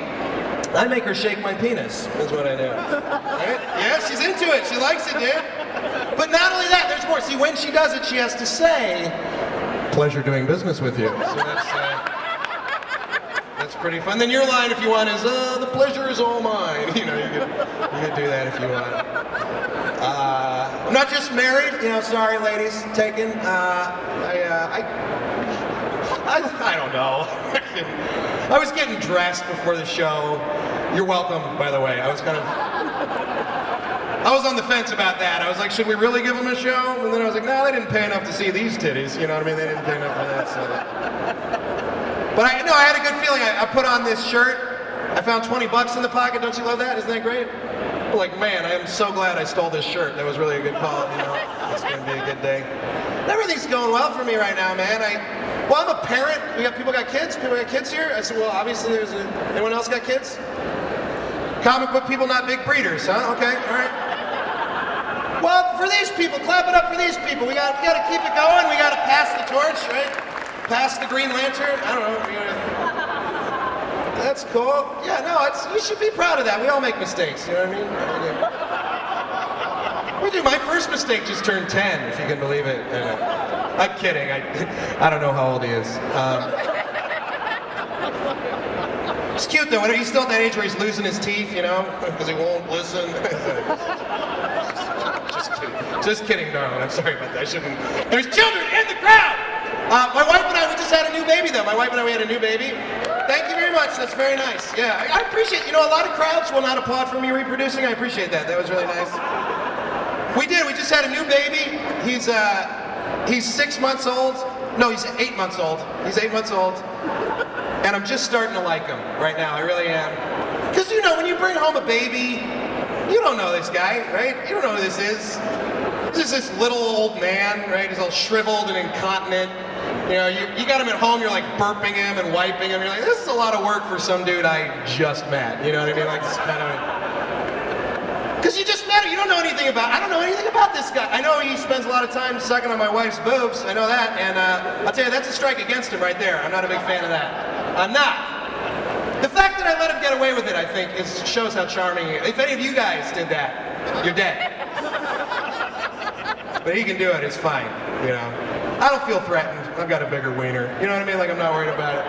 I make her shake my penis. That's what I do. Right? Yeah, she's into it. She likes it, dude. But not only that, there's more. See, when she does it, she has to say, "Pleasure doing business with you." So that's pretty fun. Then your line, if you want, is, "The pleasure is all mine." You know, you can do that if you want. I'm not just married. You know, sorry, ladies, taken. I don't know. I was getting dressed before the show. You're welcome, by the way. I was on the fence about that. I was like, should we really give them a show? And then I was like, no, they didn't pay enough to see these titties. You know what I mean? They didn't pay enough for that. So. But I had a good feeling. I put on this shirt. I found 20 bucks in the pocket. Don't you love that? Isn't that great? I'm like, man, I am so glad I stole this shirt. That was really a good call. You know, it's gonna be a good day. Everything's going well for me right now, man. Well, I'm a parent. People got kids. People got kids here. I said, well, obviously anyone else got kids? Comic book people, not big breeders, huh? Okay, all right. Well, for these people, clap it up for these people. We got to keep it going. We got to pass the torch, right? Pass the Green Lantern. I don't know. That's cool. Yeah, no, you should be proud of that. We all make mistakes. You know what I mean? My first mistake just turned 10, if you can believe it. I'm kidding. I don't know how old he is. It's cute though. He's still at that age where he's losing his teeth, you know, because he won't listen. Just kidding, darling. I'm sorry about that. I shouldn't. There's children in the crowd. My wife and I, we just had a new baby though. My wife and I, we had a new baby. Thank you very much. That's very nice. Yeah, I appreciate. You know, a lot of crowds will not applaud for me reproducing. I appreciate that. That was really nice. We did. We just had a new baby. He's 6 months old. No, he's 8 months old. He's 8 months old. And I'm just starting to like him right now. I really am. Because, you know, when you bring home a baby, you don't know this guy, right? You don't know who this is. This is this little old man, right? He's all shriveled and incontinent. You know, you got him at home, you're like burping him and wiping him. You're like, this is a lot of work for some dude I just met. You know what I mean? Like, this kind of... Because you just met him, you don't know anything about. I don't know anything about this guy. I know he spends a lot of time sucking on my wife's boobs. I know that, and I'll tell you, that's a strike against him right there. I'm not a big fan of that. I'm not. The fact that I let him get away with it, I think, shows how charming he is. If any of you guys did that, you're dead. But he can do it. It's fine. You know, I don't feel threatened. I've got a bigger wiener. You know what I mean? Like, I'm not worried about it.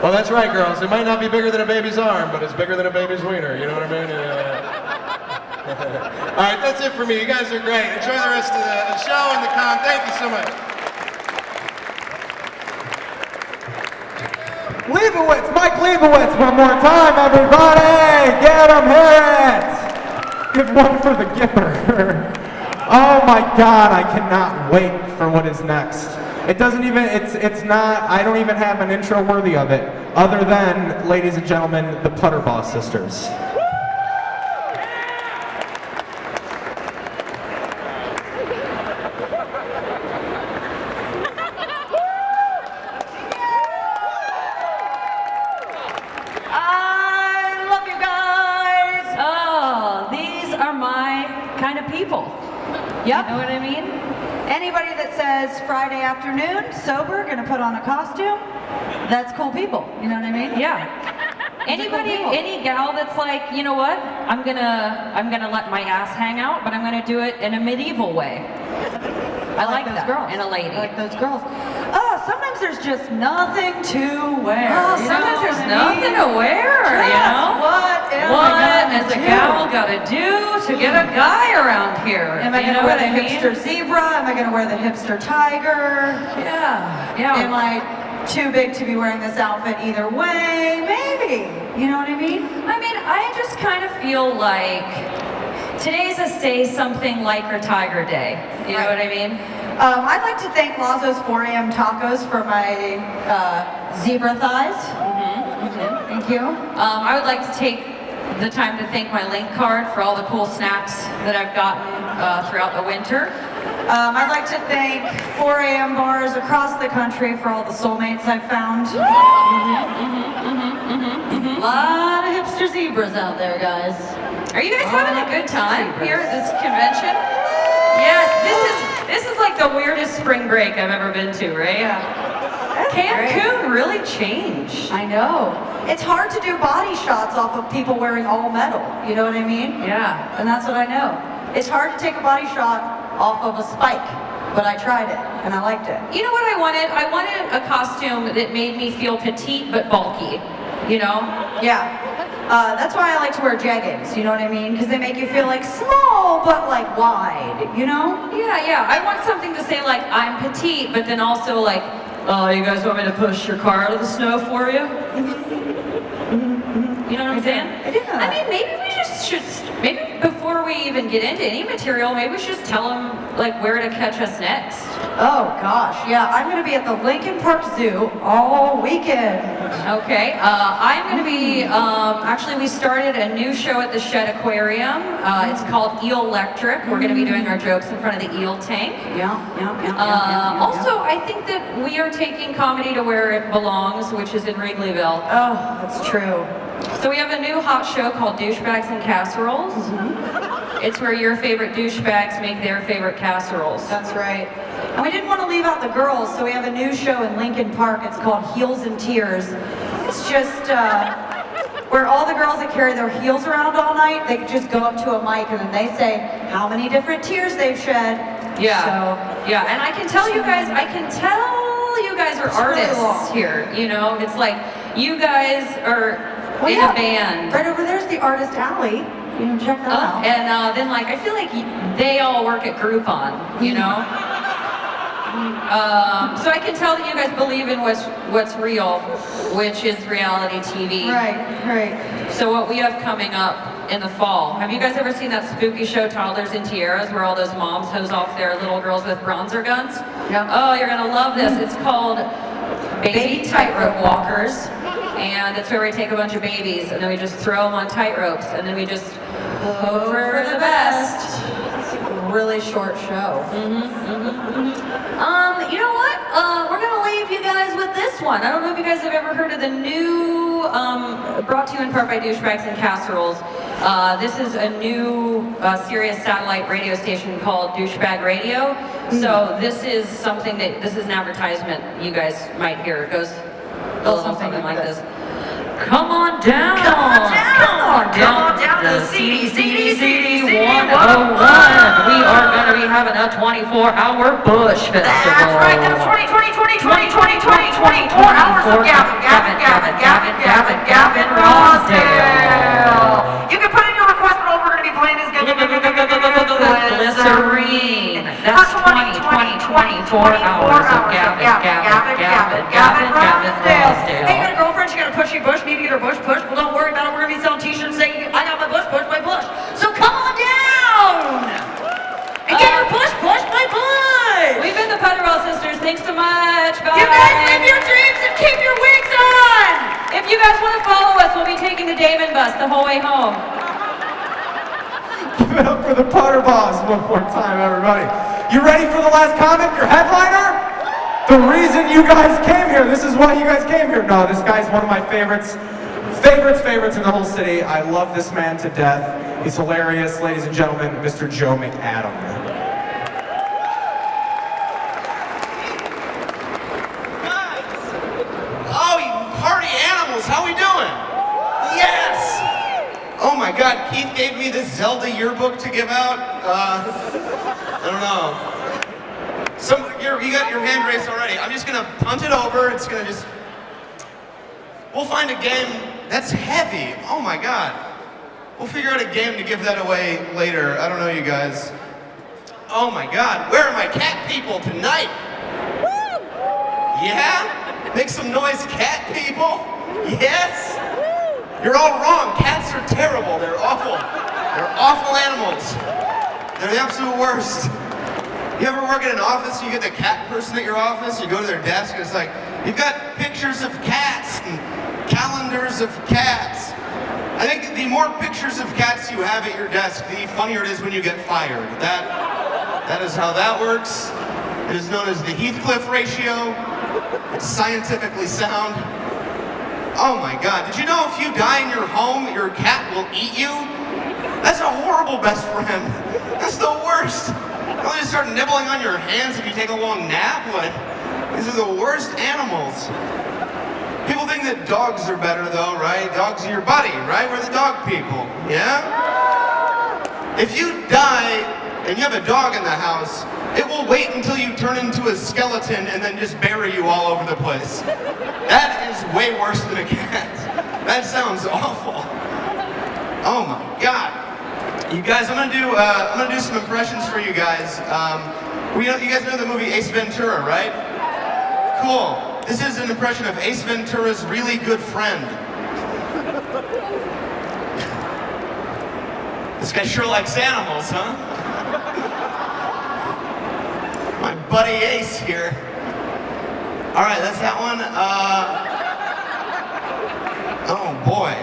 Well, that's right, girls. It might not be bigger than a baby's arm, but it's bigger than a baby's wiener. You know what I mean? All right, that's it for me. You guys are great. Enjoy the rest of the show and the con. Thank you so much. Leibowitz, Mike Leibowitz, one more time, everybody! Get him, hear it! Give one for the Gipper. Oh my God, I cannot wait for what is next. It doesn't even, it's not, I don't even have an intro worthy of it, other than, ladies and gentlemen, the Putterball Sisters. Yep. You know what I mean? Anybody that says Friday afternoon, sober, gonna put on a costume, that's cool people. You know what I mean? Yeah. Anybody, cool any gal that's like, you know what? I'm gonna let my ass hang out, but I'm gonna do it in a medieval way. I like those girls. In a lady. I like those girls. Oh, sometimes there's just nothing to wear. Oh, sometimes there's nothing to wear, just you know? What is a gal gotta do to get a guy around here? Am I gonna wear the hipster zebra? Am I gonna wear the hipster tiger? Yeah, yeah. Am I too big to be wearing this outfit either way? Maybe. You know what I mean? I mean, I just kind of feel like today's a Say Something Like Her Tiger Day. You know what I mean? I'd like to thank Lazo's 4 a.m. tacos for my zebra thighs. Thank you. I would like to take the time to thank my link card for all the cool snacks that I've gotten throughout the winter. I'd like to thank 4 a.m. bars across the country for all the soulmates I've found. A lot of hipster zebras out there, guys. Are you guys having a good time here at this convention? Yes, this is like the weirdest spring break I've ever been to, right? Yeah. Cancun really changed. I know. It's hard to do body shots off of people wearing all metal. You know what I mean? Yeah. And that's what I know. It's hard to take a body shot off of a spike, but I tried it and I liked it. You know what I wanted? I wanted a costume that made me feel petite but bulky. You know? Yeah. That's why I like to wear jeggings, you know what I mean? Because they make you feel like small, but like wide, you know? Yeah. I want something to say like, I'm petite, but then also like, oh, you guys want me to push your car out of the snow for you? You know what I'm saying? I do know that. I mean, maybe we should, maybe before we even get into any material, maybe we should just tell them like where to catch us next. Oh gosh, yeah, I'm gonna be at the Lincoln Park Zoo all weekend. Okay, I'm gonna be, actually we started a new show at the Shed Aquarium. It's called Eel Electric. We're gonna be doing our jokes in front of the eel tank. Yeah. Also, I think that we are taking comedy to where it belongs, which is in Wrigleyville. Oh, that's true. So we have a new hot show called Douchebags and Casseroles. It's where your favorite douchebags make their favorite casseroles. That's right. And we didn't want to leave out the girls, so we have a new show in Lincoln Park. It's called Heels and Tears. It's just where all the girls that carry their heels around all night, they just go up to a mic and then they say how many different tears they've shed. Yeah, and I can tell you guys are artists here, you know? It's like, you guys are in a band. Right over there's the Artist Alley. You can check that out. And then like, I feel like they all work at Groupon, you know? So I can tell that you guys believe in what's real, which is reality TV. Right. So what we have coming up in the fall, have you guys ever seen that spooky show, Toddlers in Tiaras, where all those moms hose off their little girls with bronzer guns? Yeah. Oh, you're gonna love this. It's called Baby Tightrope Walkers. And it's where we take a bunch of babies and then we just throw them on tightropes and then we just hope for the best. Really short show. You know what? We're gonna leave you guys with this one. I don't know if you guys have ever heard of the new, brought to you in part by Douchebags and Casseroles. This is a new Sirius satellite radio station called Douchebag Radio. So this is something this is an advertisement you guys might hear. It goes a little something like this. Come on down to CD 101. We are going to be having a 24-hour Bush Festival. That's right, that's 24 hours of Gavin Rossdale. You can put in your request, but all we're going to be playing is Glycerine. That's 24 hours of Gavin Rossdale. Hey, you got a girlfriend, she got a pushy bush, need to get her bush pushed? Well, don't worry about it, we're going to be selling t-shirts saying, I got my bush pushed by Bush. So come on down and get your bush pushed by Bush. We've been the Putterall Sisters. Thanks so much. Bye. You guys live your dreams and keep your wigs on. If you guys want to follow us, we'll be taking the Damon bus the whole way home. Give it up for the Potter Boss one more time, everybody. You ready for the last comic, your headliner? The reason you guys came here, this is why you guys came here. No, this guy's one of my favorites in the whole city. I love this man to death. He's hilarious, ladies and gentlemen, Mr. Joe McAdam. Oh, you party animals, how we doing? Yes! Oh my god, Keith gave me this Zelda yearbook to give out. I don't know. You got your hand raised already. I'm just gonna punt it over. It's gonna just... We'll find a game that's heavy. Oh my god. We'll figure out a game to give that away later. I don't know, you guys. Oh my god, where are my cat people tonight? Yeah? Make some noise, cat people. Yes? You're all wrong. Cats are terrible. They're awful. They're awful animals. They're the absolute worst. You ever work in an office and you get the cat person at your office, you go to their desk and it's like, you've got pictures of cats and calendars of cats. I think the more pictures of cats you have at your desk, the funnier it is when you get fired. That is how that works. It is known as the Heathcliff ratio. It's scientifically sound. Oh my God, did you know if you die in your home, your cat will eat you? That's a horrible best friend. That's the worst. They'll just start nibbling on your hands if you take a long nap. What? These are the worst animals. People think that dogs are better though, right? Dogs are your buddy, right? We're the dog people, yeah? If you die and you have a dog in the house, it will wait until you turn into a skeleton and then just bury you all over the place. That is way worse than a cat. That sounds awful. Oh my God. You guys, I'm gonna do some impressions for you guys. You guys know the movie Ace Ventura, right? Cool. This is an impression of Ace Ventura's really good friend. This guy sure likes animals, huh? My buddy Ace here. All right, that's that one. Oh boy.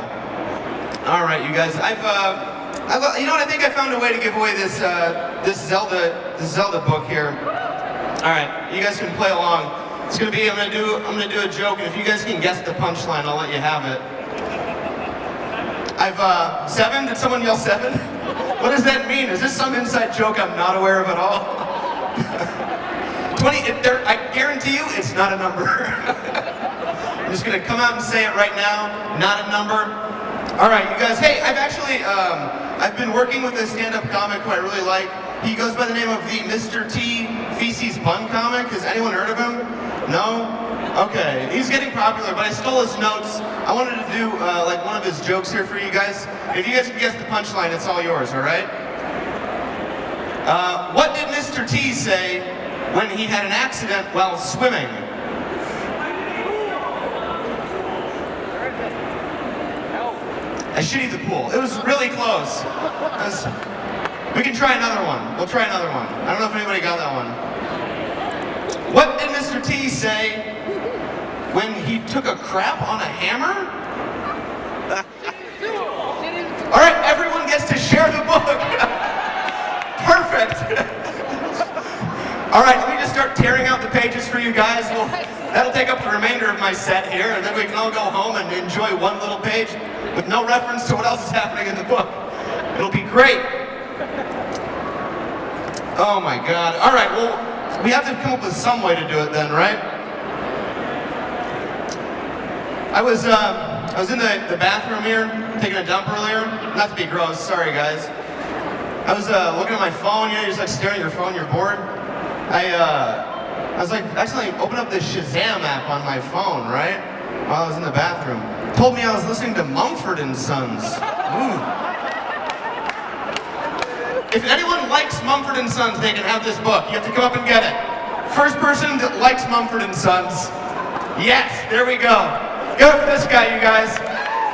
All right, you guys. You know what? I think I found a way to give away this Zelda book here. All right, you guys can play along. It's gonna be. I'm gonna do a joke, and if you guys can guess the punchline, I'll let you have it. I've 7. Did someone yell 7? What does that mean? Is this some inside joke I'm not aware of at all? 20, I guarantee you it's not a number. I'm just gonna come out and say it right now, not a number. All right, you guys, hey, I've been working with a stand-up comic who I really like. He goes by the name of the Mr. T Feces Bun comic. Has anyone heard of him? No? Okay, he's getting popular, but I stole his notes. I wanted to do like one of his jokes here for you guys. If you guys can guess the punchline, it's all yours, all right? What did Mr. T say when he had an accident while swimming? I shitty the pool. It was really close. We can try another one. We'll try another one. I don't know if anybody got that one. What did Mr. T say when he took a crap on a hammer? All right, everyone gets to share the book. Perfect. All right, let me just start tearing out the pages for you guys. That'll take up the remainder of my set here, and then we can all go home and enjoy one little page with no reference to what else is happening in the book. It'll be great. Oh my God. All right, well, we have to come up with some way to do it then, right? I was in the bathroom here, taking a dump earlier. Not to be gross, sorry guys. I was looking at my phone, you know, you're just like staring at your phone, you're bored. I was like, accidentally opened up this Shazam app on my phone, right? While I was in the bathroom. Told me I was listening to Mumford & Sons. Ooh. If anyone likes Mumford & Sons, they can have this book. You have to come up and get it. First person that likes Mumford & Sons. Yes, there we go. Give it for this guy, you guys.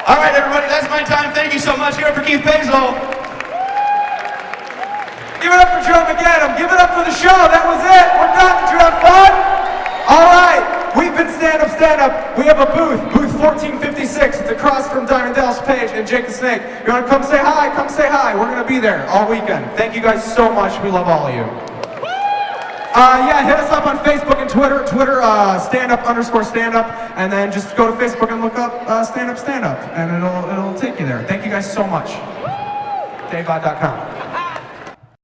All right, everybody, that's my time. Thank you so much. Give it for Keith Basil. Give it up for Joe McAdam. Give it up for the show. That was it. We're done. Did you have fun? All right. We've been Stand Up, Stand Up. We have a booth 1456. It's across from Diamond Dallas Page and Jake the Snake. You want to come say hi? Come say hi. We're going to be there all weekend. Thank you guys so much. We love all of you. Yeah, hit us up on Facebook and Twitter. stand_up, and then just go to Facebook and look up Stand Up, Stand Up, and it'll take you there. Thank you guys so much. DaveOdd.com.